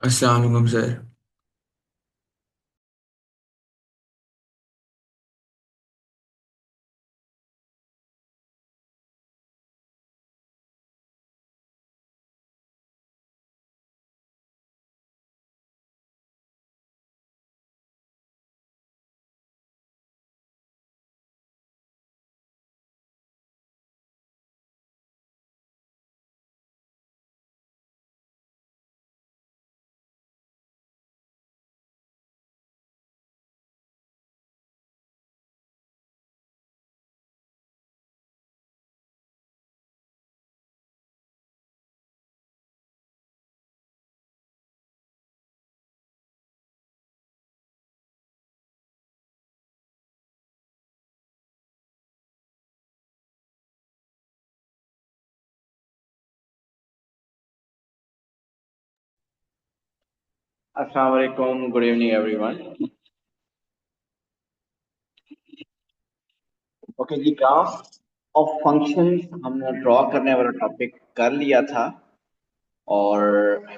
अस्सलाम वालेकुम सर। अस्सलाम वालेकुम, गुड इवनिंग एवरीवन। ओके जी, ग्राफ ऑफ फंक्शंस हमने ड्रॉ करने वाला टॉपिक कर लिया था। और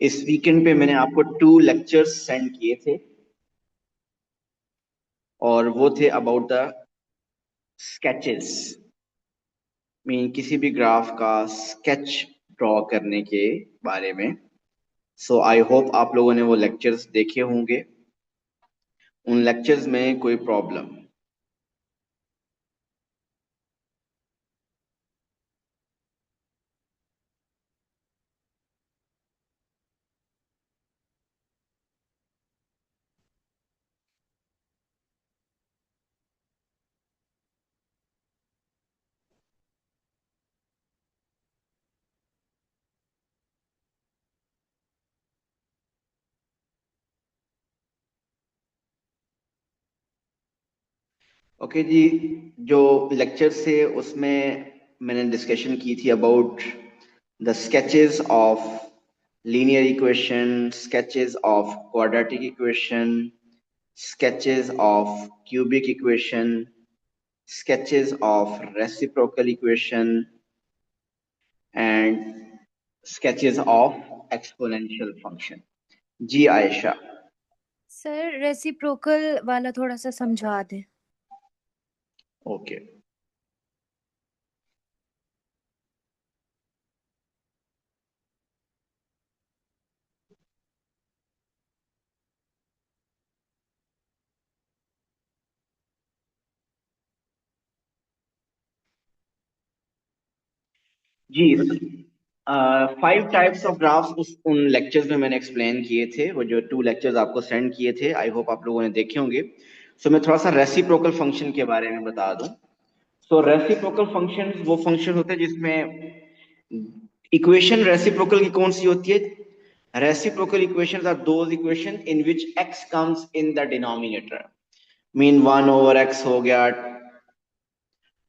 इस वीकेंड पे मैंने आपको 2 लेक्चर्स सेंड किए थे, और वो थे अबाउट द स्केचेस। मीन किसी भी ग्राफ का स्केच ड्रॉ करने के बारे में। सो आई होप आप लोगों ने वो लेक्चर्स देखे होंगे। उन लेक्चर्स में कोई प्रॉब्लम? ओके जी, जो लेक्चर्स थे उसमें मैंने डिस्कशन की थी about the sketches of linear equation, sketches of quadratic equation, sketches of cubic equation, sketches of reciprocal equation, and sketches of exponential function। जी आयशा। सर रेसिप्रोकल वाला थोड़ा सा समझा दें। ओके जी, 5 टाइप्स ऑफ ग्राफ्स उस उन लेक्चर्स में मैंने एक्सप्लेन किए थे। वो जो 2 लेक्चर्स आपको सेंड किए थे, आई होप आप लोगों ने देखे होंगे। सो मैं थोड़ा सा रेसिप्रोकल फंक्शन के बारे में बता दूं। सो रेसिप्रोकल फंक्शन वो फंक्शन होते हैं जिसमें इक्वेशन रेसिप्रोकल की कौन सी होती है? Reciprocal equations are those equation in which x comes in the denominator. Mean 1/x हो गया,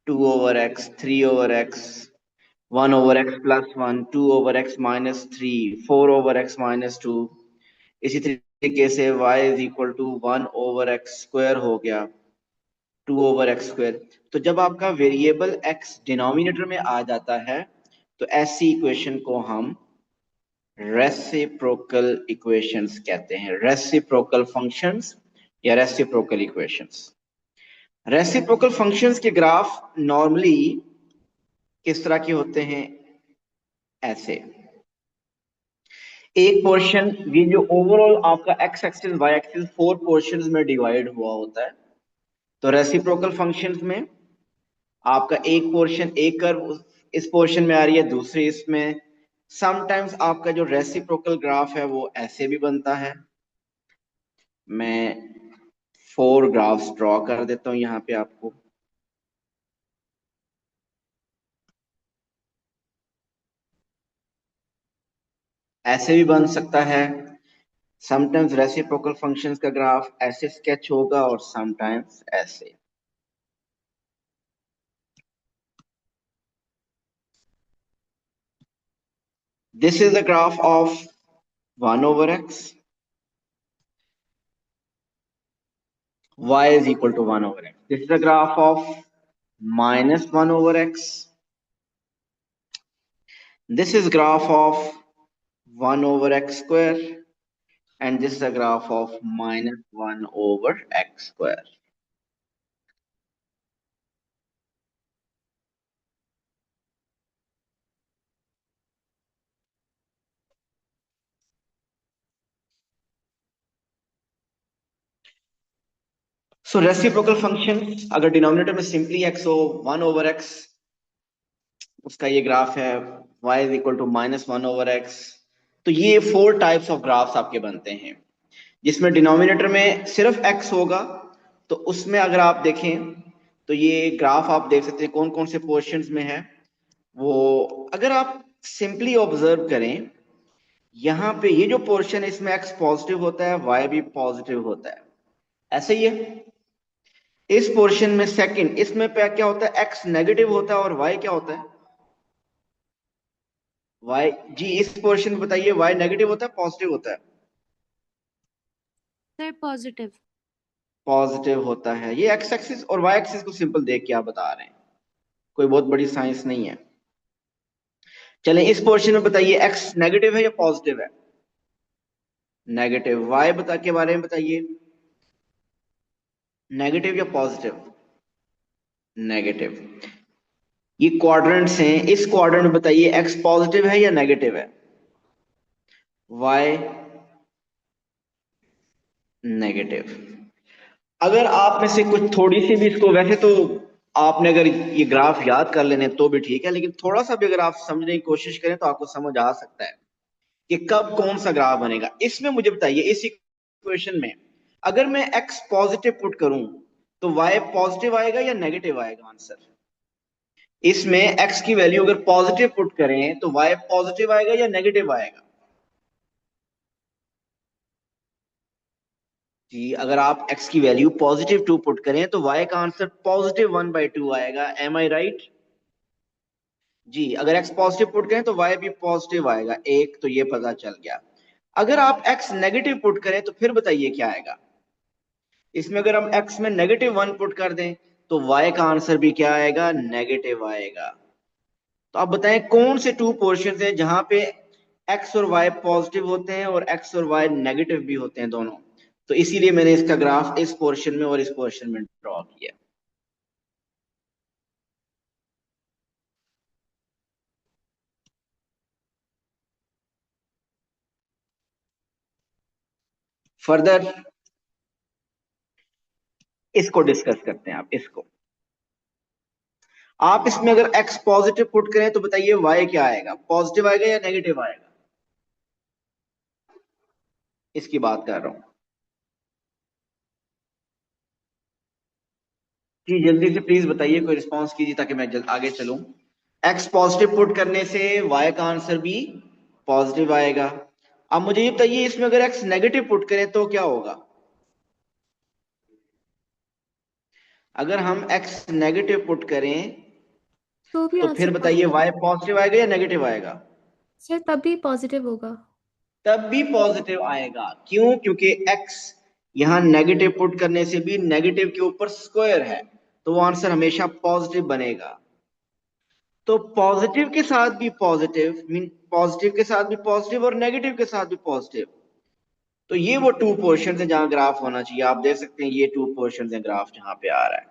2/x, 3/x, 1/x plus one, 2/x minus three, 4/x minus two. इसी तरीके से y is equal to 1/x square हो गया, 2/x square. तो जब आपका वेरिएबल x डिनोमिनेटर में आ जाता है, तो ऐसी इक्वेशन को हम रेसिप्रोकल इक्वेशंस कहते हैं। रेसिप्रोकल फंक्शंस या रेसिप्रोकल इक्वेशंस। रेसिप्रोकल फंक्शंस के ग्राफ नॉर्मली किस तरह के होते हैं? ऐसे एक पोर्शन, ये जो ओवरऑल आपका x axis y axis 4 portions में डिवाइड हुआ होता है। तो रेसिप्रोकल फंक्शंस में आपका एक पोर्शन, एक कर्व इस पोर्शन में आ रही है, दूसरी इसमें। समटाइम्स आपका जो रेसिप्रोकल ग्राफ है वो ऐसे भी बनता है। मैं 4 ग्राफ्स ड्रॉ कर देता हूं यहाँ पे आपको। ऐसे भी बन सकता है। समटाइम्स रेसिप्रोकल फंक्शंस का ग्राफ ऐसे स्केच होगा और समटाइम्स ऐसे। This is the graph of 1/x, y is equal to 1 over x. This is the graph of minus 1 over x. This is graph of 1 over x square, and this is a graph of minus 1 over x square. So reciprocal function अगर denominator में simply x हो 1 over x, उसका ये graph है y is equal to minus 1 over x। तो ये 4 types of graphs आपके बनते हैं जिसमें डिनोमिनेटर में सिर्फ x होगा। तो उसमें अगर आप देखें तो ये ग्राफ आप देख सकते हैं कौन कौन से पोर्शंस में है वो। अगर आप सिंपली ऑब्जर्व करें, यहाँ पे ये जो पोर्शन है इसमें x पॉजिटिव होता है, y भी पॉजिटिव होता है, ऐसे ही है। इस पोर्शन में सेकंड इसमें पे क्या होता है, x नेगेटिव होता है और y क्या होता है, y जी इस पोर्शन में बताइए y नेगेटिव होता है पॉजिटिव होता है? Sir positive. पॉजिटिव होता है। ये x एक्सिस और y एक्सिस को सिंपल देख के आप बता रहे हैं, कोई बहुत बड़ी साइंस नहीं है। चलें इस पोर्शन में बताइए x नेगेटिव है या पॉजिटिव है? नेगेटिव। y बता के बारे में बताइए, नेगेटिव या पॉजिटिव? नेगेटिव। ये क्वाड्रेंट्स हैं, इस क्वाड्रेंट में बताइए x पॉजिटिव है या नेगेटिव है? y negative. अगर आप में से कुछ थोड़ी सी भी इसको, वैसे तो आपने अगर ये ग्राफ याद कर लेने तो भी ठीक है, लेकिन थोड़ा सा भी अगर आप समझने की कोशिश करें तो आपको समझ आ सकता है कि कब कौन सा ग्राफ बनेगा। इसमें मुझे बताइए इस इक्वेशन में अगर मैं x पॉजिटिव पुट करूं तो y पॉजिटिव आएगा या नेगेटिव आएगा आंसर? इसमें x की वैल्यू अगर पॉजिटिव पुट करें तो y पॉजिटिव आएगा या नेगेटिव आएगा? जी अगर आप x की वैल्यू पॉजिटिव 2 पुट करें तो y का आंसर पॉजिटिव 1/2 आएगा। एम आई राइट? जी अगर x पॉजिटिव पुट करें तो y भी पॉजिटिव आएगा, एक तो ये पता चल गया। अगर आप x नेगेटिव पुट करें तो फिर बताइए क्या आएगा। इसमें अगर हम x में -1 पुट कर दें तो y का आंसर भी क्या आएगा, नेगेटिव आएगा। तो आप बताएं कौन से 2 पोर्शन हैं जहां पे x और y पॉजिटिव होते हैं और x और y नेगेटिव भी होते हैं दोनों। तो इसीलिए मैंने इसका ग्राफ इस पोर्शन में और इस पोर्शन में ड्रॉ किया। फर्दर इसको डिस्कस करते हैं। आप इसको, आप इसमें अगर x पॉजिटिव पुट करें तो बताइए y क्या आएगा, पॉजिटिव आएगा या नेगेटिव आएगा? इसकी बात कर रहा हूं। जी जल्दी से प्लीज बताइए, कोई रिस्पांस कीजिए ताकि मैं आगे चलूं। x पॉजिटिव पुट करने से y का आंसर भी पॉजिटिव आएगा। अब मुझे ये बताइए इसमें अगर x नेगेटिव पुट करें तो क्या होगा? अगर हम x नेगेटिव पुट करें तो भी तो फिर आंसर बताइए पॉजिटिव। y पॉजिटिव आएगा या नेगेटिव आएगा? सर तभी पॉजिटिव होगा। तब भी पॉजिटिव आएगा। क्यों? क्योंकि x यहां नेगेटिव पुट करने से भी नेगेटिव के ऊपर स्क्वायर है, तो वो आंसर हमेशा पॉजिटिव बनेगा। तो पॉजिटिव के साथ भी पॉजिटिव मीन पॉजिटिव के साथ भी पॉजिटिव और नेगेटिव के साथ भी पॉजिटिव। तो ये वो 2 पोर्शन है जहां ग्राफ होना चाहिए। आप देख सकते हैं ये 2 पोर्शन है ग्राफ जहां पे आ रहा है।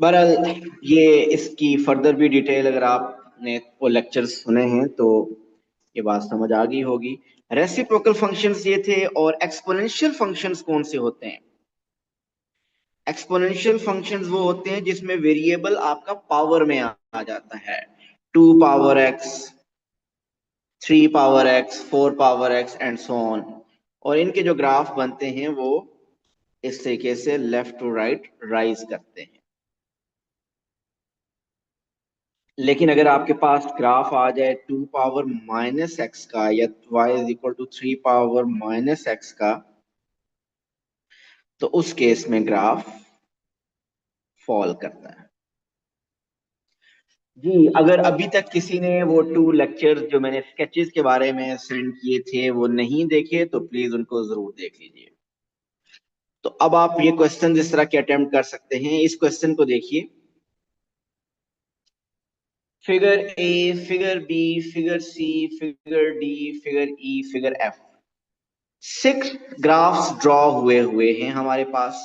बहरहाल ये इसकी फर्दर भी डिटेल अगर आपने वो लेक्चर्स सुने हैं तो ये बात समझ आ गई होगी। रेसिप्रोकल फंक्शंस ये थे। और एक्सपोनेंशियल फंक्शंस कौन से होते हैं? एक्सपोनेंशियल फंक्शंस वो होते हैं जिसमें वेरिएबल आपका पावर में आ जाता है। 2 power x, 3 power x, 4 power x and so on. और इनके जो ग्राफ बनते हैं वो इस तरीके से लेफ्ट टू राइट राइज करते हैं। लेकिन अगर आपके पास ग्राफ आ जाए 2 पावर माइनस एक्स का या y is equal to 3 power minus x का, तो उस केस में ग्राफ फॉल करता है। जी, अगर अभी तक किसी ने वो 2 लेक्चर्स जो मैंने स्केचेस के बारे में सेंड किए थे वो नहीं देखे तो प्लीज उनको जरूर देख लीजिए। तो अब आप ये क्वेश्चन इस तरह के अटेम्प्ट कर सकते हैं। इस क्वेश्चन को देखिए, figure A, figure B, figure C, figure D, figure E, figure F, 6 graphs draw हुए हुए हैं हमारे पास।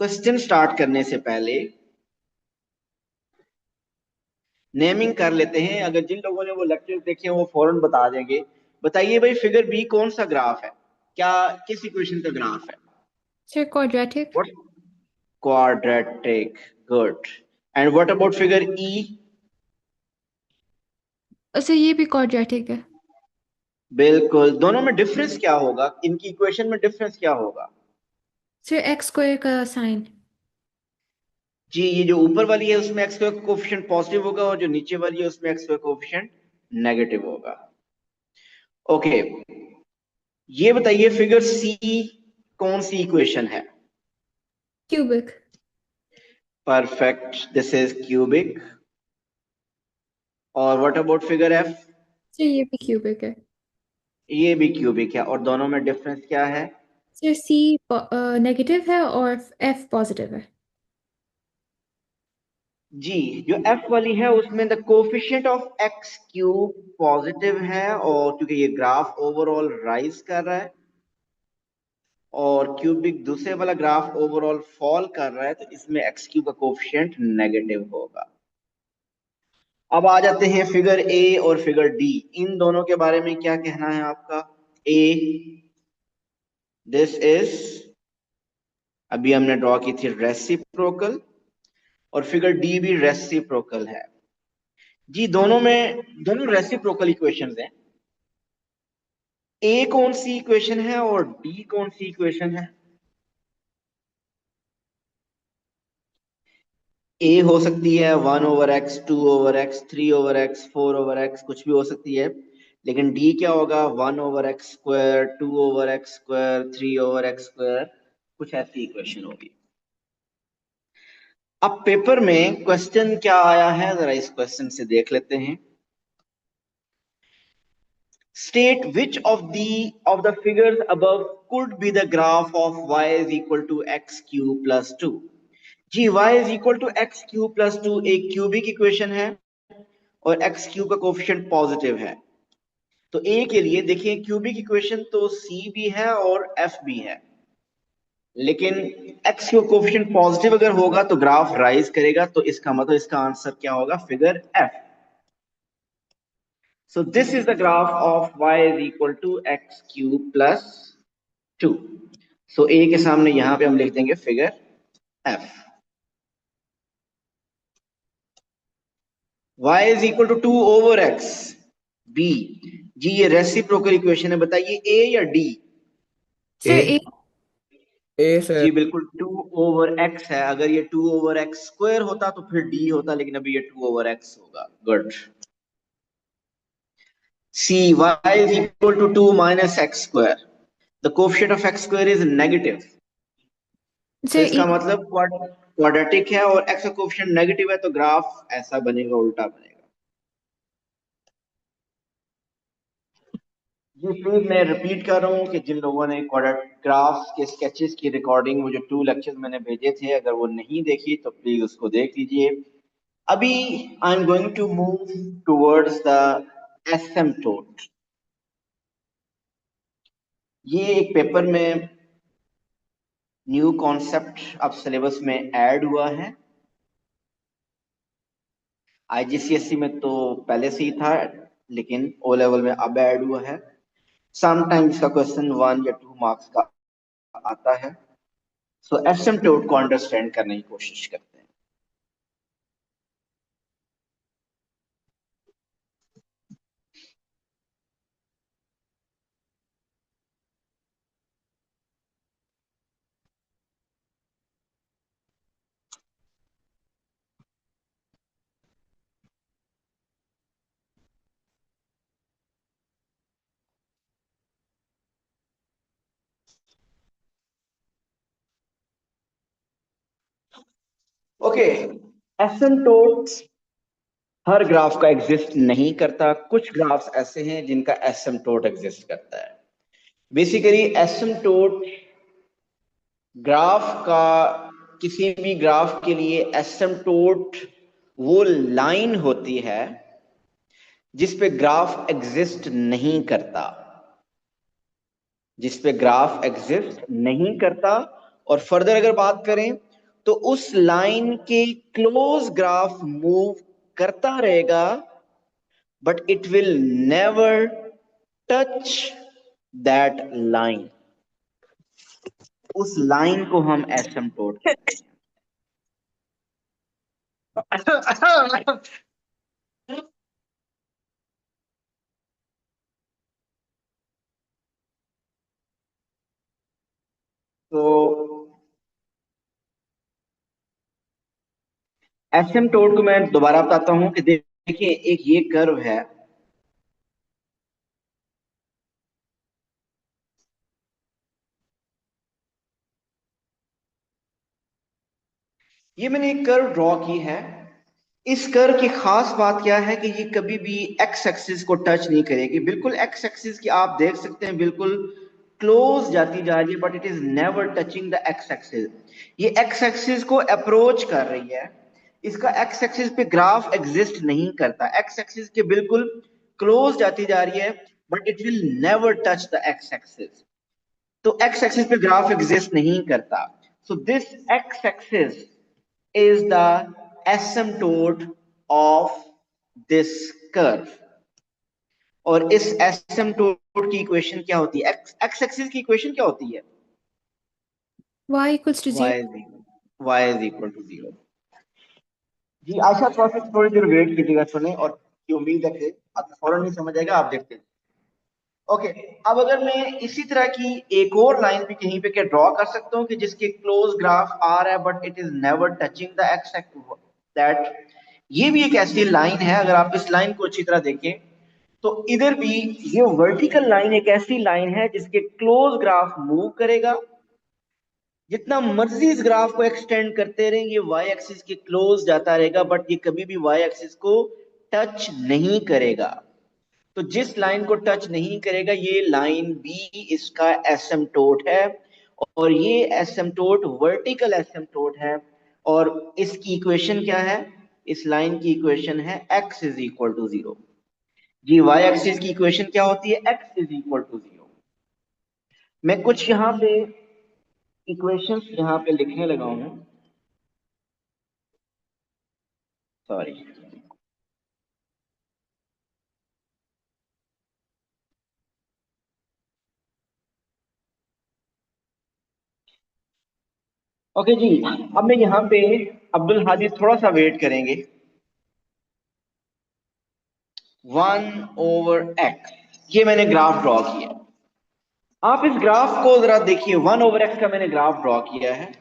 क्वेश्चन स्टार्ट करने से पहले नेमिंग कर लेते हैं। अगर जिन लोगों ने वो लेक्चर देखे हैं वो फौरन बता देंगे। बताइए भाई, फिगर बी कौन सा ग्राफ है? क्या, किस इक्वेशन का ग्राफ है? Sir, quadratic. What? Quadratic. Good. And what about figure E? Sir ये भी quadratic है। बिल्कुल। दोनों में डिफरेंस क्या होगा? इनकी इक्वेशन में डिफरेंस क्या होगा? सर x स्क्वायर का साइन। जी, ये जो ऊपर वाली है उसमें एक्स का कोफिशिएंट पॉजिटिव होगा और जो नीचे वाली है उसमें एक्स का कोफिशिएंट नेगेटिव होगा। ओके, ये बताइए फिगर सी कौन सी इक्वेशन है? Cubic. Perfect, this is cubic. और what about figure F? Sir ये भी क्यूबिक है। ये भी क्यूबिक है। और दोनों में डिफरेंस क्या है? सर c नेगेटिव है और f पॉजिटिव है। जी, जो एफ वाली है उसमें the coefficient of x cube positive है, और क्योंकि ये ग्राफ ओवरऑल राइज कर रहा है, और क्यूबिक दूसरे वाला ग्राफ ओवरऑल फॉल कर रहा है, तो इसमें एक्स क्यूब का कोफिशिएंट नेगेटिव होगा। अब आ जाते हैं फिगर ए और फिगर डी। इन दोनों के बारे में क्या कहना है आपका? ए, दिस इज, अभी हमने ड्रॉ की थी रेसिप्रोकल, और फिगर डी भी रेसिप्रोकल है। जी, दोनों रेसिप्रोकल इक्वेशंस हैं। ए कौन सी इक्वेशन है और डी कौन सी इक्वेशन है? ए हो सकती है 1/x, 2/x, 3/x, 4/x, कुछ भी हो सकती है। लेकिन डी क्या होगा? 1/x², 2/x², 3/x², कुछ ऐसी इक्वेशन होगी। अब पेपर में क्वेश्चन क्या आया है, जरा इस क्वेश्चन से देख लेते हैं। State which of the figures above could be the graph of y is equal to x cube plus 2। Ji, y is equal to x cube plus 2 एक क्यूबिक इक्वेशन है और x क्यूब का coefficient positive है। तो a के लिए देखिए, cubic equation तो c भी है और f भी है, लेकिन x का कोफिशिएंट पॉजिटिव अगर होगा तो ग्राफ राइज करेगा, तो इसका मतलब इसका आंसर क्या होगा? Figure f। So this is the graph of y is equal to x cube plus 2। So a के सामने यहां पे हम लिख देंगे figure f। y is equal to 2/x b। जी, ये रेसिप्रोकल इक्वेशन है। बताइए a या d? Sir A. a। A sir. जी बिल्कुल, 2/x है। अगर ये 2/x² होता तो फिर d होता, लेकिन अभी ये 2/x होगा। Good. c, y is equal to 2 minus x square। The coefficient of x square is negative। तो सर इसका मतलब क्वाड्रेटिक है और x का कोफिशिएंट नेगेटिव है, तो ग्राफ ऐसा बनेगा, उल्टा बनेगा। जी प्लीज, मैं रिपीट कर रहा हूँ कि जिन लोगों ने ग्राफ्स के स्केचेस की रिकॉर्डिंग, वो जो 2 लेक्चर्स मैंने भेजे थे, अगर वो नहीं देखी तो प्लीज उसको देख लीजिए। अभी I am going to move towards the asymptote. ये एक पेपर में न्यू कॉन्सेप्ट अब सिलेबस में ऐड हुआ है। आईजीसीएसई में तो पहले से ही था, लेकिन ओ लेवल में अब ऐड हुआ है। समटाइम्स इसका क्वेश्चन 1 या 2 मार्क्स का आता है। सो एसिम्पटोट को अंडरस्टैंड करने की कोशिश करते हैं। ओके, एसिम्पटोट हर ग्राफ का एग्जिस्ट नहीं करता, कुछ ग्राफ्स ऐसे हैं जिनका एसिम्प्टोट एग्जिस्ट करता है। बेसिकली एसिम्प्टोट ग्राफ का, किसी भी ग्राफ के लिए एसिम्प्टोट वो लाइन होती है जिस पे ग्राफ एग्जिस्ट नहीं करता, जिस पे ग्राफ एग्जिस्ट नहीं करता। और फर्दर अगर बात करें तो उस लाइन के क्लोज ग्राफ मूव करता रहेगा, but it will never touch that line. उस लाइन को हम एसिम्प्टोट कहते हैं। तो एसिम्प्टोट को मैं दोबारा बताता हूं कि देखिए एक ये कर्व है, ये मैंने एक कर्व ड्रॉ की है। इस कर्व की खास बात क्या है कि ये कभी भी एक्स एक्सिस को टच नहीं करेगी। बिल्कुल एक्स एक्सिस की आप देख सकते हैं बिल्कुल क्लोज जाती जा रही है, but it is never touching the x axis. ये एक्स एक्सिस को अप्रोच कर रही है, इसका एक्स एक्सिस पे ग्राफ एग्जिस्ट नहीं करता, एक्स एक्सिस के बिल्कुल क्लोज जाती जा रही है, but it will never touch the x axis. तो एक्स एक्सिस पे ग्राफ एग्जिस्ट नहीं करता। So this x axis is the asymptote of this curve। और इस asymptote की इक्वेशन क्या होती है, एक्स एक्सिस की इक्वेशन क्या होती है? y equals to 0। y is equal to 0। जी आशा, थोड़ी देर वेट कीजिएगा सुने, और ये उम्मीद है कि आपको फौरन नहीं समझ आएगा, आप देखते हैं। ओके, अब अगर मैं इसी तरह की एक और लाइन भी कहीं पे क्या ड्रॉ कर सकता हूँ कि जिसके क्लोज ग्राफ आ रहा है but it is never touching the x axis, that ये भी एक ऐसी लाइन है। अगर आप इस लाइन को अच्छी तरह देखें तो इधर भी ये वर्टिकल लाइन एक ऐसी लाइन है जिसके क्लोज ग्राफ मूव करेगा। जितना मर्जी इस ग्राफ को एक्सटेंड करते रहें, ये वाई एक्सिस के क्लोज जाता रहेगा, बट ये कभी भी वाई एक्सिस को टच नहीं करेगा। तो जिस लाइन को टच नहीं करेगा, ये लाइन भी इसका एसिम्प्टोट है, और ये एसिम्प्टोट वर्टिकल एसिम्प्टोट है। और इसकी इक्वेशन क्या है? इस लाइन की इक्वेशन है x इज इक्वल टू 0। जी वाई एक्सिस की इक्वेशन क्या होती है? x is equal to 0। मैं कुछ यहां पे इक्वेशंस यहां पे लिखने लगा हूं, सॉरी। ओके जी, अब मैं यहाँ पे अब्दुल हादी थोड़ा सा वेट करेंगे। 1/x, ये मैंने ग्राफ ड्रॉ किया। आप इस ग्राफ को जरा देखिए, 1/x का मैंने ग्राफ ड्रॉ किया है।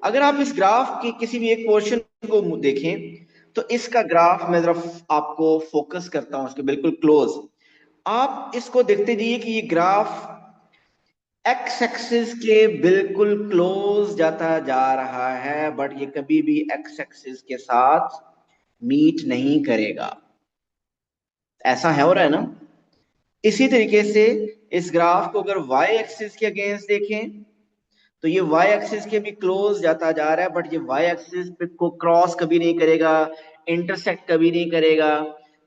अगर आप इस ग्राफ के किसी भी एक पोर्शन को देखें तो इसका ग्राफ मैं जरा आपको फोकस करता हूं, उसके बिल्कुल क्लोज। आप इसको देखते जाइए कि ये ग्राफ एक्स एक्सिस के बिल्कुल क्लोज जाता जा रहा है, बट ये कभी भी एक्स एक्सिस के साथ मीट नहीं करेगा। ऐसा है हो रहा है ना? इसी तरीके से इस ग्राफ को अगर वाई एक्सिस के अगेंस्ट देखें तो ये वाई एक्सिस के भी क्लोज जाता जा रहा है, बट ये वाई एक्सिस को क्रॉस कभी नहीं करेगा, इंटरसेक्ट कभी नहीं करेगा।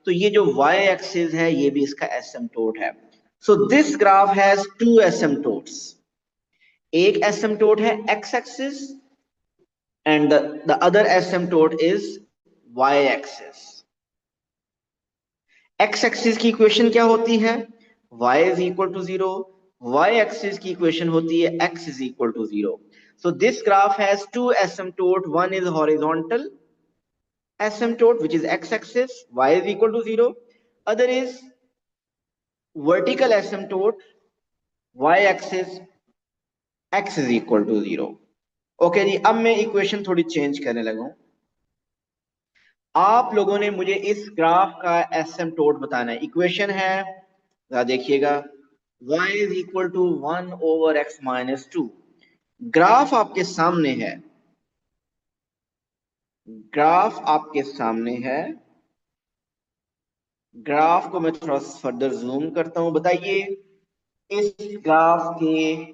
तो ये जो वाई एक्सिस है ये भी इसका एसिम्प्टोट है। So this graph has two asymptotes. एक एसिम्प्टोट है x axis and the other asymptote is y axis. X axis की इक्वेशन क्या होती है? y is equal to 0। y axis की इक्वेशन होती है x is equal to 0। So this graph has two asymptote, one is horizontal asymptote which is x axis, y is equal to 0, other is vertical asymptote, y axis, x is equal to 0। Okay जी, अब मैं equation थोड़ी change करने लगा हूं। आप लोगों ने मुझे इस ग्राफ का एसिम्प्टोट बताना है। इक्वेशन है, जरा देखिएगा, y is equal to 1/x minus 2। Graph आपके सामने है, ग्राफ आपके सामने है, ग्राफ को मैं थोड़ा फर्दर जूम करता हूं। बताइए इस ग्राफ के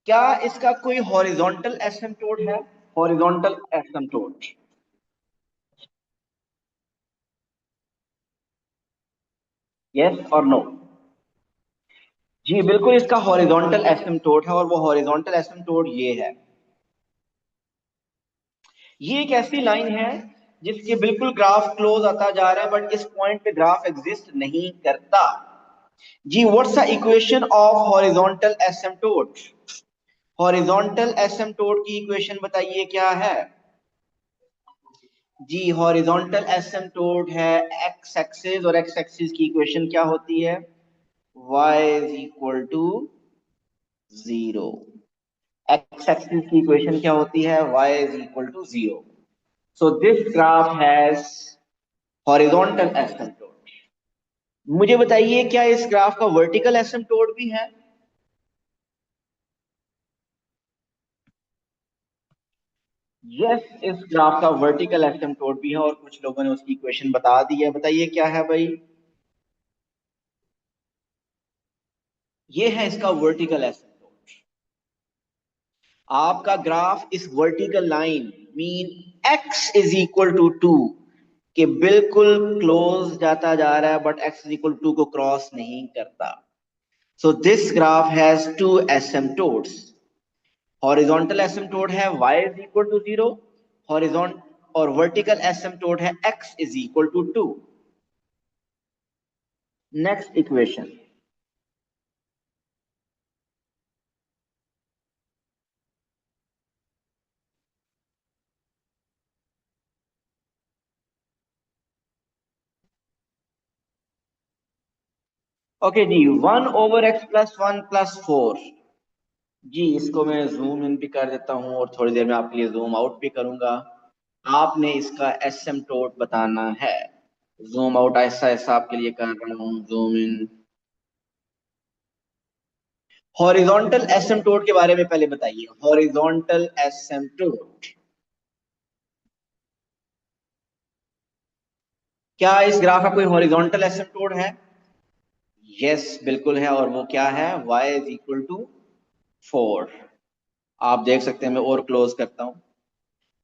क्या इसका कोई हॉरिजॉन्टल एसिम्पटोट है? हॉरिजॉन्टल एसिम्पटोट, यस और नो? जी बिल्कुल, इसका हॉरिजॉन्टल एसिम्पटोट है और वो हॉरिजॉन्टल एसिम्पटोट ये है। ये एक ऐसी लाइन है जिसके बिल्कुल ग्राफ क्लोज आता जा रहा है, बट इस पॉइंट पे ग्राफ एग्जिस्ट नहीं करता। जी what's the equation of horizontal asymptote? Horizontal asymptote की इक्वेशन बताइए क्या है? जी हॉरिजॉन्टल एसिम्पटोट है एक्स एक्सिस, और एक्स एक्सिस की इक्वेशन क्या होती है? y is equal to 0। X axis की इक्वेशन क्या होती है? y is equal to 0। So this graph has horizontal asymptote. मुझे बताइए क्या इस ग्राफ का वर्टिकल एसिम्पटोट भी है? यस, इस ग्राफ का वर्टिकल एसिम्पटोट भी है और कुछ लोगों ने उसकी इक्वेशन बता दी है। बताइए क्या है भाई? ये है इसका वर्टिकल एसिम्पटोट। आपका ग्राफ इस vertical line mean x is equal to 2 के बिल्कुल क्लोज जाता जा रहा है, but x is equal to 2 को क्रॉस नहीं करता। So this graph has two asymptotes. Horizontal asymptote है y is equal to 0, horizontal और वर्टिकल एसिम्पटोट है x is equal to 2। Next equation. Okay जी, 1/x+1+4। जी इसको मैं जूम इन भी कर देता हूं और थोड़ी देर में आपके लिए जूम आउट भी करूंगा। आपने इसका एसिम्पटोट बताना है। जूम आउट ऐसा ऐसा आपके लिए कर रहा हूं, जूम इन। हॉरिजॉन्टल एसिम्पटोट के बारे में पहले बताइए। हॉरिजॉन्टल एसिम्पटोट, क्या इस ग्राफ का कोई हॉरिजॉन्टल एसिम्पटोट है? यस बिल्कुल है, और वो क्या है? y is equal to 4। आप देख सकते हैं, मैं और क्लोज करता हूं।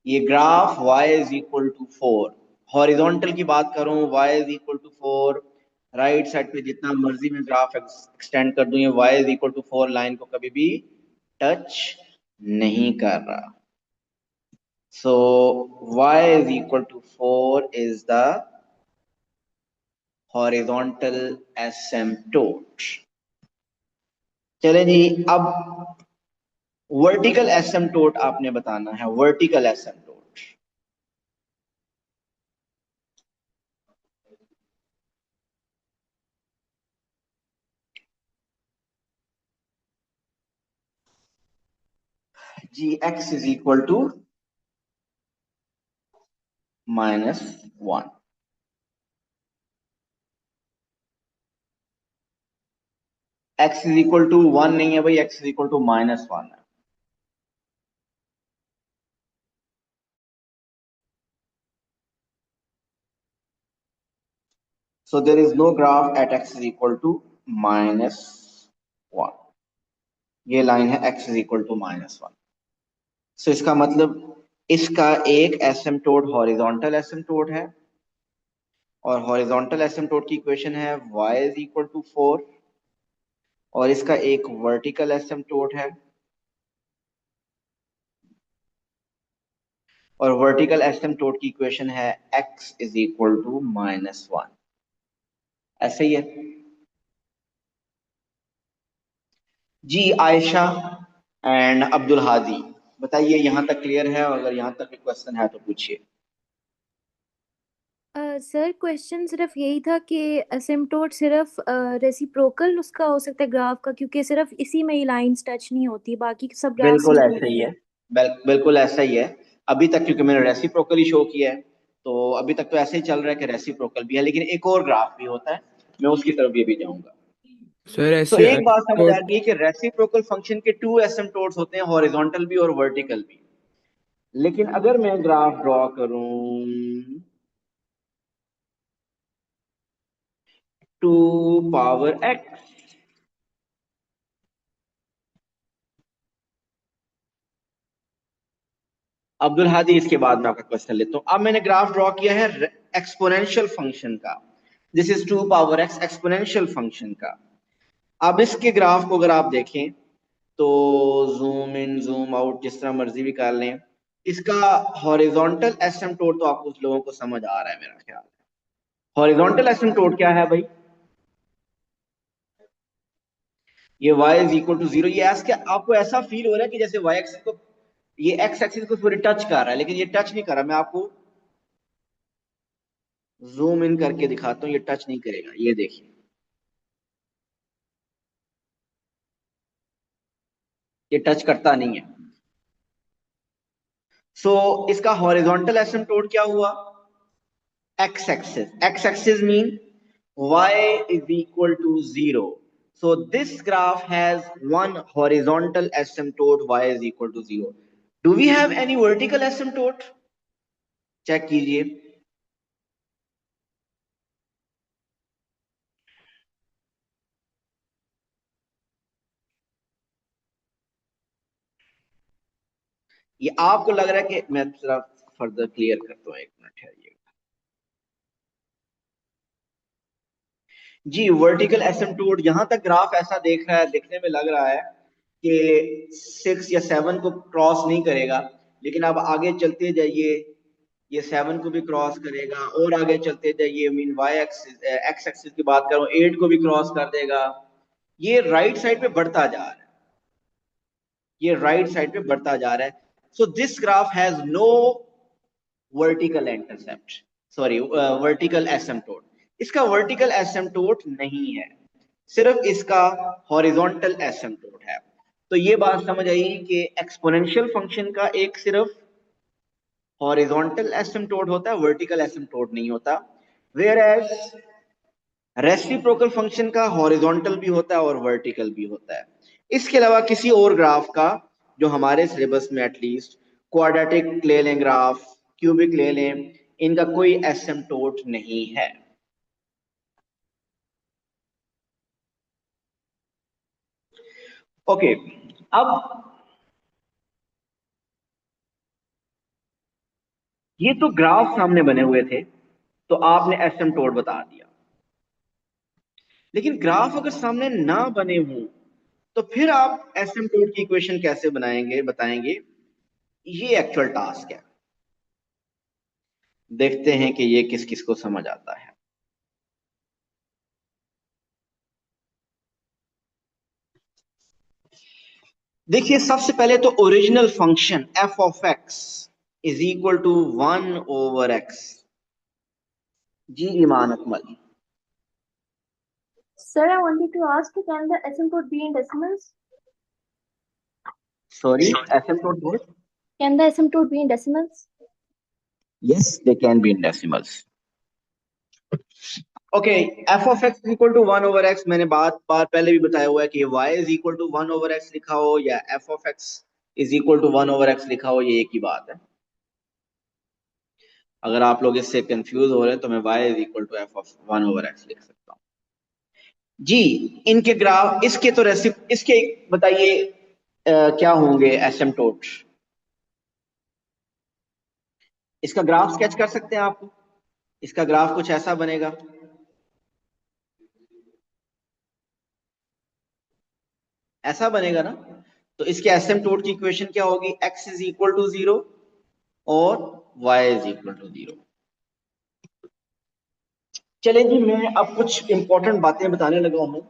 ये graph y is equal to 4, horizontal की बात करूं, y is equal to 4, right side पे जितना मर्जी मैं ग्राफ एक्सटेंड कर दूं, ये y is equal to 4 line को कभी भी टच नहीं कर रहा। So y is equal to 4 is the horizontal asymptote. चले जी, अब वर्टिकल एसिम्पटोट आपने बताना है। वर्टिकल एसिम्पटोट, जी x is equal to -1। x is equal to 1 नहीं है भाई, x इज इक्वल टू -1 है। So there is no graph at x is equal to -1। ये लाइन है x is equal to -1। So इसका मतलब इसका एक एसिम्पटोट हॉरिजॉन्टल एसिम्पटोट है, और हॉरिजॉन्टल एसिम्पटोट की इक्वेशन है y is equal to 4, और इसका एक वर्टिकल एसिम्पटोट है, और वर्टिकल एसिम्पटोट की इक्वेशन है x is equal to -1। ऐसे ही है जी। आयशा एंड अब्दुल हादी, बताइए यहां तक क्लियर है? और अगर यहां तक कोई क्वेश्चन है तो पूछिए। सर क्वेश्चन सिर्फ यही था कि असिम्पटोट सिर्फ रेसिप्रोकल उसका हो सकता है ग्राफ का, क्योंकि सिर्फ इसी में ही लाइंस टच नहीं होती, बाकी सब ग्राफ बिल्कुल सेम ऐसा ही होते है, हैं। बिल्कुल ऐसा ही है। अभी तक क्योंकि मैंने रेसिप्रोकल शो किया है, तो अभी तक तो ऐसे ही चल रहा है कि रेसिप्रोकल भी है, लेकिन एक और ग्राफ भी होता है, मैं उसकी तरफ भी अभी जाऊंगा। सर तो ऐसे एक बात समझ आ एसिम्पटोट गई कि रेसिप्रोकल फंक्शन के 2 एसिम्पटोट्स होते हैं, हॉरिजॉन्टल भी और वर्टिकल भी। लेकिन अगर मैं ग्राफ ड्रॉ करूं, 2 पावर x। अब्दुल हादी, इसके बाद मैं आपका क्वेश्चन लेता हूं। अब मैंने ग्राफ ड्रॉ किया है एक्सपोनेंशियल फंक्शन का। This is 2 power x exponential function का। अब इसके ग्राफ को अगर आप देखें तो जूम इन जूम आउट जिस तरह मर्जी भी कर लें, इसका हॉरिजॉन्टल एसिम्पटोट तो आपको लोगों को समझ आ रहा है मेरा ख्याल। हॉरिजॉन्टल एसिम्पटोट क्या है भाई? ये y इज इक्वल टू 0। ये आपको ऐसा फील हो रहा है कि जैसे y एक्सिस को, ये x एक्सिस को पूरी टच कर रहा है, लेकिन ये टच नहीं कर रहा। मैं आपको जूम इन करके दिखाता हूँ, ये टच नहीं करेगा। ये देखिए, ये टच करता नहीं है। इसका हॉरिजॉन्टल एसिम्पटोट क्या हुआ? x axis। x axis mean y is equal to 0. So this graph has one horizontal asymptote, y is equal to 0. Do we have any vertical asymptote? Check कीजिए। ये आपको लग रहा है कि मैं जरा फर्दर क्लियर करता हूँ, एक मिनट ठहरिए जी। वर्टिकल एसिम्पटोट, यहां तक ग्राफ ऐसा देख रहा है, दिखने में लग रहा है कि 6 या 7 को क्रॉस नहीं करेगा, लेकिन अब आगे चलते जाइए ये 7 को भी क्रॉस करेगा, और आगे चलते जाइए mean y axis x axis की बात करूं 8 को भी क्रॉस कर देगा। ये राइट साइड पे बढ़ता जा रहा है, ये राइट साइड पे बढ़ता जा रहा है। So this graph has no vertical intercept, sorry vertical asymptote. इसका वर्टिकल एसिम्पटोट नहीं है, सिर्फ इसका हॉरिजॉन्टल एसिम्पटोट है। तो ये बात समझ आई कि एक्सपोनेंशियल फंक्शन का एक सिर्फ हॉरिजॉन्टल एसिम्पटोट होता है, वर्टिकल एसिम्पटोट नहीं होता। वेयर एज रेसिप्रोकल फंक्शन का हॉरिजॉन्टल भी होता है और वर्टिकल भी होता है। इसके अलावा किसी और ग्राफ का जो हमारे सिलेबस में एटलीस्ट क्वाड्रेटिक ले लें, ग्राफ क्यूबिक ले लें, इनका कोई एसिम्पटोट नहीं है। ओके, अब ये तो ग्राफ सामने बने हुए थे तो आपने एसिम्पटोट बता दिया, लेकिन ग्राफ अगर सामने ना बने हों तो फिर आप एसिम्पटोट की इक्वेशन कैसे बनाएंगे, बताएंगे? ये एक्चुअल टास्क है। देखते हैं कि ये किस किस को समझ आता है। देखिए, सबसे पहले तो original function f of x is equal to 1 over x। जी Iman Akmal. Sir, I wanted to ask, can the asymptote be in decimals? Sorry, asymptote what? Can the asymptote be in decimals? Yes, they can be in decimals. Okay, f of x is equal to 1 over x। मैंने बार पहले भी बताया हुआ है कि y is equal to 1 over x लिखा हो या f of x is equal to 1 over x लिखा हो, ये एक ही बात है। अगर आप लोग इससे कंफ्यूज हो रहे हैं तो मैं y is equal to f of 1 over x लिख सकता हूँ जी। इनके ग्राफ, इसके तो इसके बताइए क्या होंगे एसिम्पटोट? इसका ग्राफ स्केच कर सकते हैं आप? इसका ग्राफ कुछ ऐसा बनेगा। ऐसा बनेगा ना? तो इसके एसिम्पटोट की इक्वेशन क्या होगी? x इज इक्वल टू 0 और y इज इक्वल टू 0। चले जी, मैं अब कुछ इंपॉर्टेंट बातें बताने लगा हूं,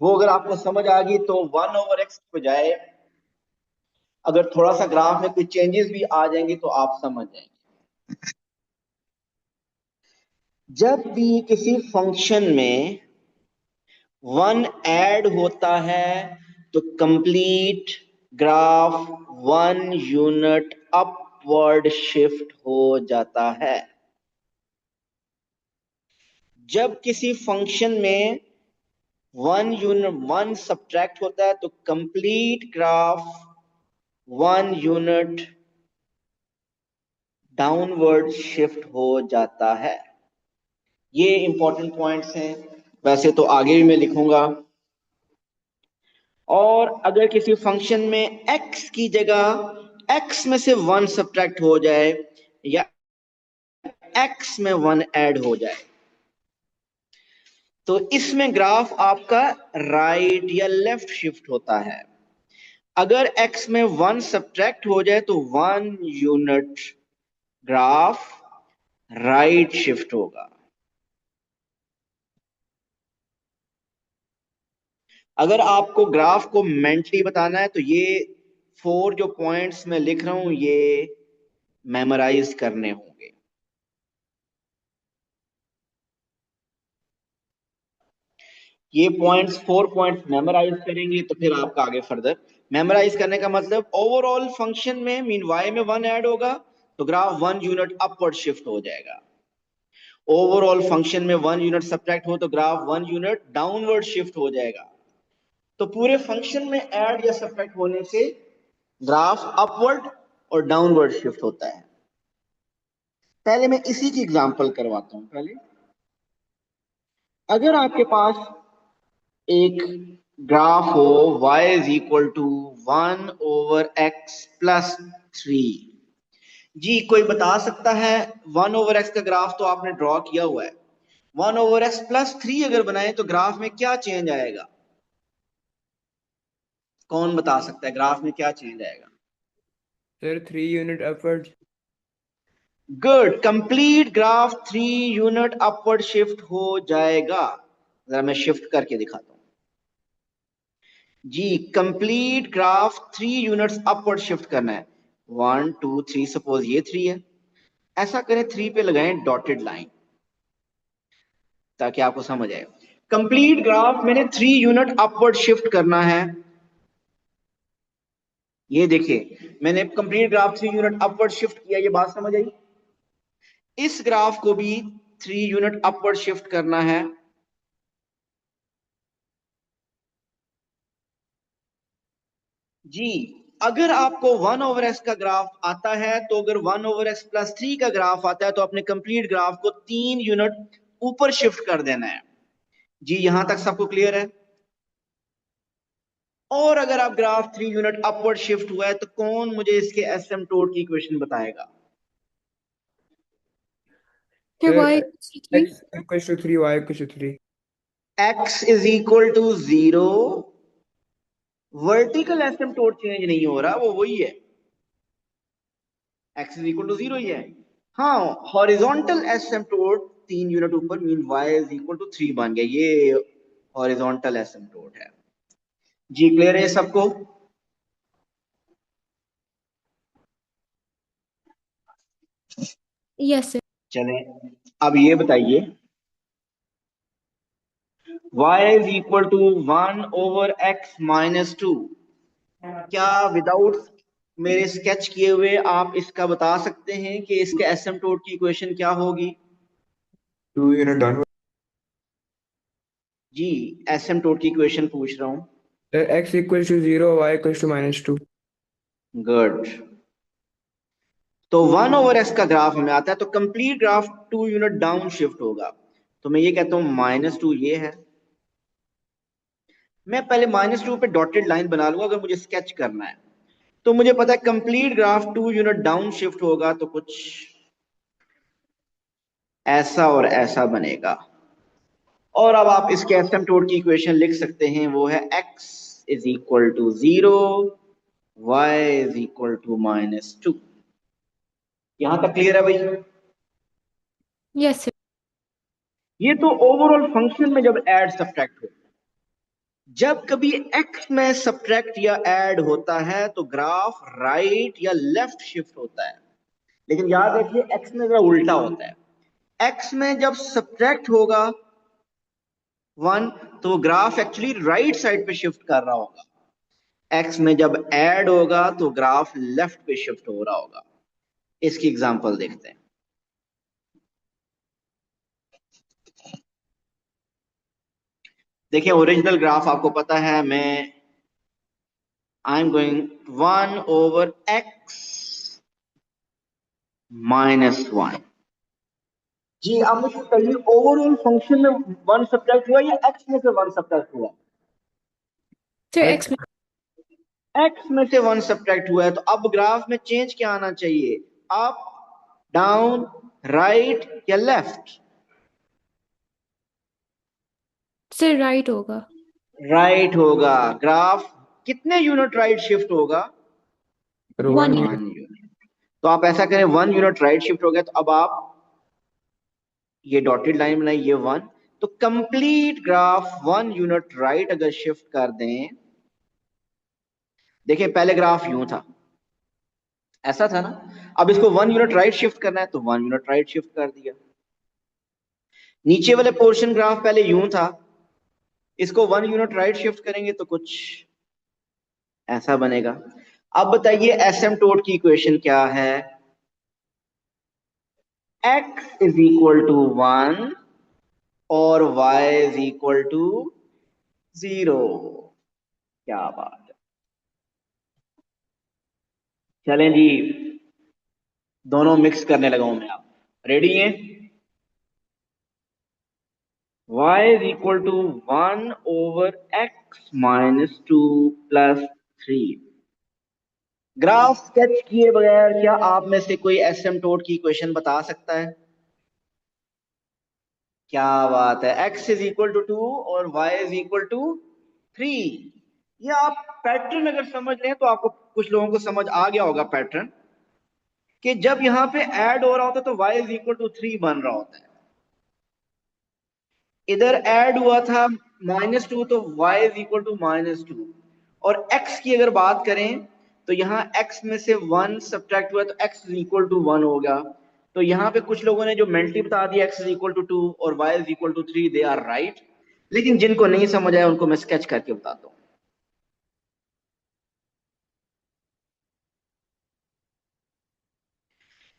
वो अगर आपको समझ आ गई तो 1 ओवर x की बजाय अगर थोड़ा सा ग्राफ में कोई चेंजेस भी आ जाएंगे तो आप समझ जाएंगे। जब भी किसी फंक्शन में 1 ऐड होता है तो complete graph 1 unit upward shift हो जाता है। जब किसी फंक्शन में 1 सब्ट्रैक्ट होता है तो complete graph 1 unit downward shift हो जाता है। ये इंपॉर्टेंट पॉइंट्स हैं, वैसे तो आगे भी मैं लिखूंगा। और अगर किसी फंक्शन में x की जगह x में से 1 सब्ट्रैक्ट हो जाए या x में 1 ऐड हो जाए तो इसमें ग्राफ आपका राइट या लेफ्ट शिफ्ट होता है। अगर x में 1 सब्ट्रैक्ट हो जाए तो 1 यूनिट ग्राफ राइट शिफ्ट होगा। अगर आपको ग्राफ को मेंटली बताना है तो ये 4 जो पॉइंट्स मैं लिख रहा हूं ये मेमोराइज करने होंगे। ये पॉइंट्स 4 पॉइंट्स मेमोराइज करेंगे तो फिर आपका आगे फर्दर मेमोराइज करने का मतलब ओवरऑल फंक्शन में मीन y में 1 ऐड होगा तो ग्राफ 1 यूनिट अपवर्ड शिफ्ट हो जाएगा। ओवरऑल फंक्शन में 1 यूनिट सब्ट्रैक्ट हो तो ग्राफ 1 यूनिट डाउनवर्ड शिफ्ट हो जाएगा। तो पूरे फंक्शन में ऐड या सब्ट्रैक्ट होने से ग्राफ अपवर्ड और डाउनवर्ड शिफ्ट होता है। पहले मैं इसी की एग्जांपल करवाता हूं। पहले अगर आपके पास एक ग्राफ हो y is equal to 1/x+3। जी कोई बता सकता है 1/x का ग्राफ तो आपने ड्रॉ किया हुआ है, 1/x+3 अगर बनाए तो ग्राफ में क्या चेंज आएगा? कौन बता सकता है ग्राफ में क्या चेंज आएगा? Sir 3 unit upward. Good, complete graph 3 unit upward shift हो जाएगा। जरा मैं शिफ्ट करके दिखाता हूं। जी complete graph 3 units upward shift करना है। 1 2 3, सपोज ये 3 है, ऐसा करें 3 पे लगाएं डॉटेड लाइन ताकि आपको समझ आए। कंप्लीट ग्राफ मैंने 3 यूनिट अपवर्ड शिफ्ट करना है। ये देखिए मैंने complete graph 3 unit upward shift किया, ये बात समझ आई। इस ग्राफ को भी 3 यूनिट अपवर्ड शिफ्ट करना है। जी अगर आपको 1/x का ग्राफ आता है तो अगर 1/x+3 का ग्राफ आता है तो अपने कंप्लीट ग्राफ को 3 यूनिट ऊपर शिफ्ट कर देना है। जी यहां तक सबको क्लियर है? और अगर आप ग्राफ 3 यूनिट अपवर्ड शिफ्ट हुआ है तो कौन मुझे इसके एसिम्प्टोट की इक्वेशन बताएगा? फिर sir y equals to 3। x=3 y=3। x is equal to 0, vertical asymptote change नहीं हो रहा, वो वही है, x इज इक्वल टू 0 ही है। हाँ हॉरिजॉन्टल एसिम्प्टोट 3 यूनिट ऊपर mean y is equal to 3 बन गया, ये हॉरिजॉन्टल एसिम्प्टोट है। जी क्लियर है सबको? Yes sir. चलें अब ये बताइए y is equal to 1/x-2, क्या विदाउट मेरे स्केच किए हुए आप इसका बता सकते हैं कि इसके एसिम्प्टोट की इक्वेशन क्या होगी? 2 यूनिट डाउनवर्ड। जी एसिम्प्टोट की इक्वेशन पूछ रहा हूं। Sir x=0 y=-2। गुड, तो 1/x का ग्राफ हमें आता है तो complete graph 2 unit down shift होगा। तो मैं ये कहता हूं -2 ये है। मैं पहले -2 पे डॉटेड लाइन बना लूंगा अगर मुझे स्केच करना है। तो मुझे पता है complete graph 2 unit down shift होगा तो कुछ ऐसा और ऐसा बनेगा। और अब आप इसके एसिम्प्टोट की इक्वेशन लिख सकते हैं, वो है x is equal to 0 y is equal to -2। यहां तक क्लियर है भाई? Yes sir. ये तो ओवरऑल फंक्शन में जब ऐड सब्ट्रैक्ट हो, जब कभी x में सब्ट्रैक्ट या ऐड होता है तो ग्राफ राइट या लेफ्ट शिफ्ट होता है। लेकिन याद रखिए x में जरा उल्टा होता है। x में जब सब्ट्रैक्ट होगा 1 तो वो ग्राफ एक्चुअली राइट साइड पे शिफ्ट कर रहा होगा। x में जब ऐड होगा तो ग्राफ लेफ्ट पे शिफ्ट हो रहा होगा। इसकी एग्जांपल देखते हैं। देखिए ओरिजिनल ग्राफ आपको पता है, मैं आई एम गोइंग 1/x-1। जी अब मुझे बताइए ओवरऑल फंक्शन में वन सब्ट्रैक्ट हुआ या एक्स में से वन सब्ट्रैक्ट हुआ? सर X एक्स में। एक्स में से वन सब्ट्रैक्ट हुआ है, तो अब ग्राफ में चेंज क्या आना चाहिए? अप, डाउन, राइट या लेफ्ट? सर राइट होगा। राइट होगा। ग्राफ कितने यूनिट राइट शिफ्ट होगा? पर 1 1 यूनिट। 1 यूनिट। तो आप ऐसा करें, 1 यूनिट राइट शिफ्ट हो गया, तो अब आप ये डॉटेड लाइन बनाइए, ये 1। तो कंप्लीट ग्राफ 1 यूनिट राइट अगर शिफ्ट कर दें, देखिए पहले ग्राफ यूं था, ऐसा था ना, अब इसको 1 यूनिट राइट शिफ्ट करना है तो 1 यूनिट राइट शिफ्ट कर दिया। नीचे वाले पोर्शन ग्राफ पहले यूं था, इसको 1 यूनिट राइट शिफ्ट करेंगे तो कुछ ऐसा बनेगा। अब बताइए एसिम्प्टोट की इक्वेशन क्या है? x इज इक्वल टू 1 और y इज इक्वल टू 0। क्या बात है। चलें जी, दोनों मिक्स करने लगा हूं मैं। आप रेडी हैं? y is equal to 1/x-2 plus 3। Graph sketch किए बगैर क्या आप में से कोई एसिम्प्टोट की इक्वेशन बता सकता है? क्या बात है। x इज इक्वल टू 2 और y इज इक्वल टू 3। ये आप पैटर्न अगर समझ लें तो आपको, कुछ लोगों को समझ आ गया होगा पैटर्न, कि जब यहां पे ऐड हो रहा होता है तो y इज इक्वल टू 3 बन रहा होता है। इधर ऐड हुआ था -2 तो y इज इक्वल टू -2। और x की अगर बात करें तो यहाँ x में से 1 सब्ट्रैक्ट हुआ तो x इज इक्वल टू 1 होगा। तो यहाँ पे कुछ लोगों ने जो मेंटली बता दिया x इज इक्वल टू 2 और y is equal to 3, they are right. लेकिन जिनको नहीं समझ आया उनको मैं स्केच करके बताता हूँ।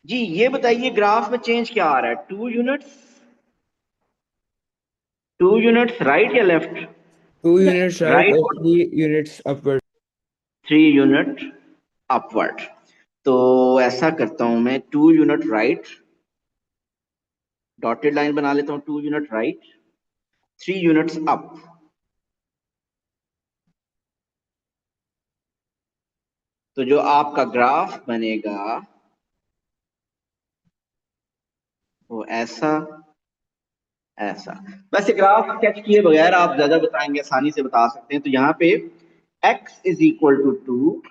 जी ये बताइए ग्राफ में चेंज क्या आ रहा है? 2 यूनिट्स राइट या left? 2 units right right or और 3 units upward. 3 unit upward. तो ऐसा करता हूं मैं, 2 यूनिट राइट, डॉटेड लाइन बना लेता हूं, 2 यूनिट राइट, 3 यूनिट्स अप। तो जो आपका ग्राफ बनेगा वो ऐसा, ऐसा। वैसे ग्राफ स्केच किए बगैर आप ज्यादा बताएंगे, आसानी से बता सकते हैं। तो यहाँ पे x इज इक्वल टू 2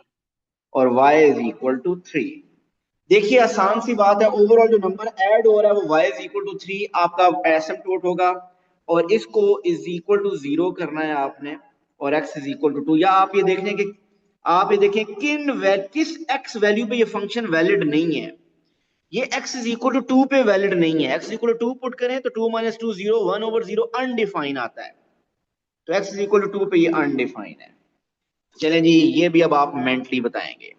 और y इज इक्वल टू 3। देखिए आसान सी बात है, ओवरऑल जो नंबर ऐड हो रहा है वो y इज इक्वल टू 3 आपका एसिम्प्टोट होगा, और इसको इज इक्वल टू 0 करना है आपने, और x इज इक्वल टू 2। या आप ये देख लें कि, आप ये देखें किस x वैल्यू पे ये फंक्शन वैलिड नहीं है। ये x इज इक्वल टू 2 पे वैलिड नहीं है। x इक्वल टू 2 पुट करें तो 2 - 2 0, 1/0 अनडिफाइन आता है। तो x इज इक्वल टू 2 पे ये अनडिफाइन है। चलें जी, ये भी अब आप मेंटली बताएंगे।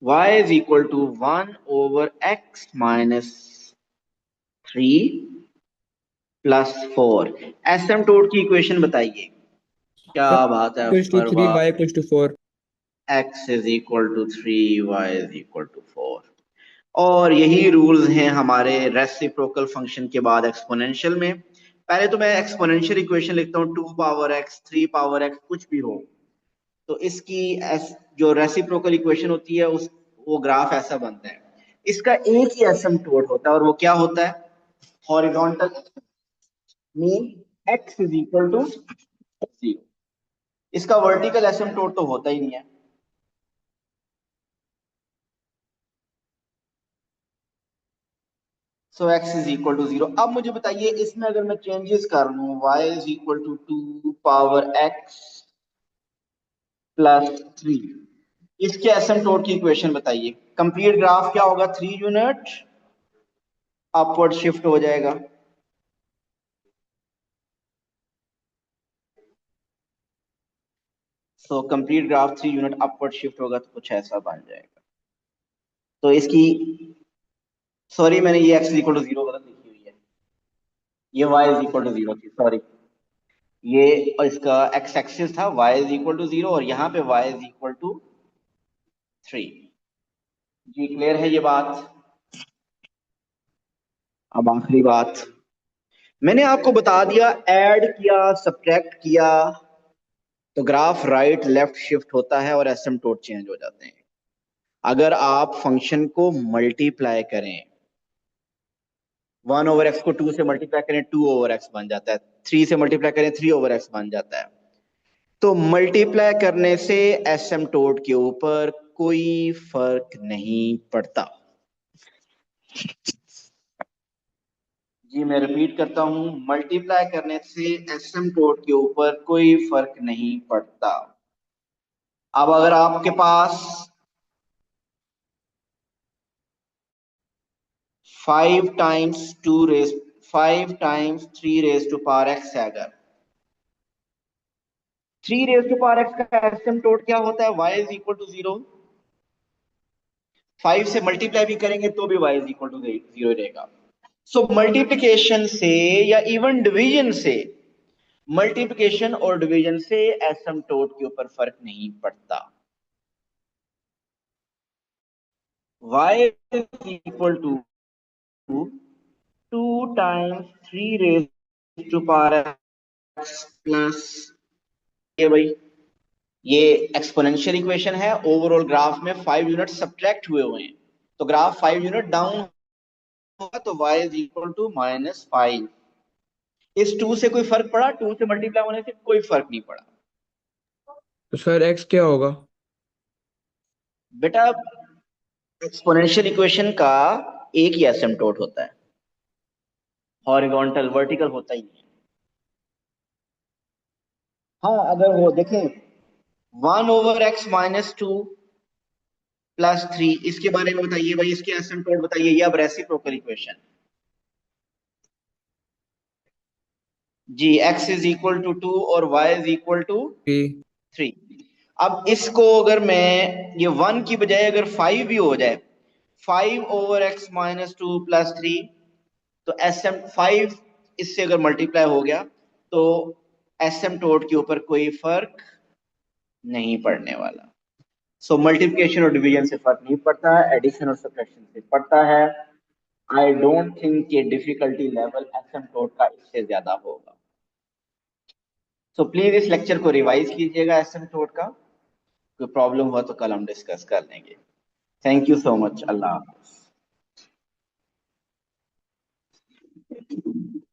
y is equal to 1/x-3 plus 4। Asymptote की इक्वेशन बताइए। क्या बात है Equals to 3, Farwa. y equals to 4. x is equal to 3, y is equal to 4। और यही रूल्स हैं हमारे रेसिप्रोकल फंक्शन के बाद एक्सपोनेंशियल में। पहले तो मैं एक्सपोनेंशियल इक्वेशन लिखता हूँ, 2 पावर x, 3 पावर x कुछ भी हो, तो इसकी जो रेसिप्रोकल इक्वेशन होती है उस, वो ग्राफ ऐसा बनता है। इसका एक ही एसिम्प्टोट होता है और वो क्या होता है? Horizontal mean x is equal to 0। इसका वर्टिकल एसिम्प्टोट तो होता ही नहीं है। So x is equal to 0। अब मुझे बताइए इसमें अगर मैं चेंजेस कर लूं, y is equal to 2 power x plus 3, इसके एसिम्प्टोट की इक्वेशन बताइए। कंप्लीट ग्राफ क्या होगा? 3 यूनिट अपवर्ड शिफ्ट हो जाएगा। So complete graph 3 unit upward shift होगा तो कुछ ऐसा बन जाएगा। तो इसकी, सॉरी मैंने ये x इक्वल टू 0 गलत लिखी हुई है, ये y इज इक्वल टू 0 थी, सॉरी। ये और इसका x एक्सिस था, y इज इक्वल टू 0 और यहाँ पे y इज इक्वल टू 3। जी क्लियर है ये बात? अब आखिरी बात, मैंने आपको बता दिया, ऐड किया सब्ट्रैक्ट किया तो ग्राफ राइट लेफ्ट शिफ्ट होता है और एसिम्पटोट चेंज हो जाते हैं। अगर आप फंक्शन को मल्टीप्लाई करें, 1/x को 2 से मल्टीप्लाई करें 2/x बन जाता है, 3 से मल्टीप्लाई करें 3/x बन जाता है। तो मल्टीप्लाई करने से एसिम्पटोट के ऊपर कोई फर्क नहीं पड़ता। जी मैं रिपीट करता हूं, मल्टीप्लाई करने से एसिम्पटोट के ऊपर कोई फर्क नहीं पड़ता। अब अगर आपके पास 5 times 3 raise to power x है, अगर 3 रेज टू पावर एक्स का एसिम्पटोट क्या होता है, y इज इक्वल टू 0। 5 से मल्टीप्लाई भी करेंगे तो भी y इज इक्वल टू 0 रहेगा। सो मल्टीप्लिकेशन से या इवन डिवीजन से, मल्टीप्लिकेशन और डिवीजन से एसिम्पटोट के ऊपर फर्क नहीं पड़ता। y is equal to 2 times 3 raised to power x plus, ये भाई ये एक्सपोनेंशियल इक्वेशन है। ओवरऑल ग्राफ में 5 यूनिट सब्ट्रैक्ट हुए हैं, तो ग्राफ 5 यूनिट डाउन होगा, तो y इज इक्वल टू -5। इस 2 से कोई फर्क पड़ा? 2 से मल्टीप्लाई होने से कोई फर्क नहीं पड़ा तो सर x क्या होगा? बेटा। एक्सपोनेंशियल इक्वेशन का एक ही एसिम्पटोट होता है, हॉरिजॉन्टल, वर्टिकल होता ही नहीं है। हाँ अगर वो देखें 1/x -2 प्लस 3, इसके बारे में बताइए भाई, इसके एसिम्पटोट बताइए। ये अब रेसिप्रोकल इक्वेशन जी, x इज इक्वल टू 2 और y इज इक्वल टू 3। अब इसको अगर मैं ये 1 की बजाय अगर 5 भी हो जाए, 5/x -2 प्लस 3, तो SM5 इससे अगर मल्टीप्लाई हो गया तो एसिम्पटोट के ऊपर कोई फर्क नहीं पड़ने वाला। सो मल्टीप्लिकेशन और डिवीजन से फर्क नहीं पड़ता है, एडिशन और सब्ट्रैक्शन से पड़ता है। आई डोंट थिंक कि डिफिकल्टी लेवल एसिम्पटोट का इससे ज्यादा होगा। सो प्लीज इस लेक्चर को रिवाइज कीजिएगा एसिम्पटोट का। कोई प्रॉब्लम हुआ तो कल हम डिस्कस कर लेंगे। Thank you so much. Allah Hafiz.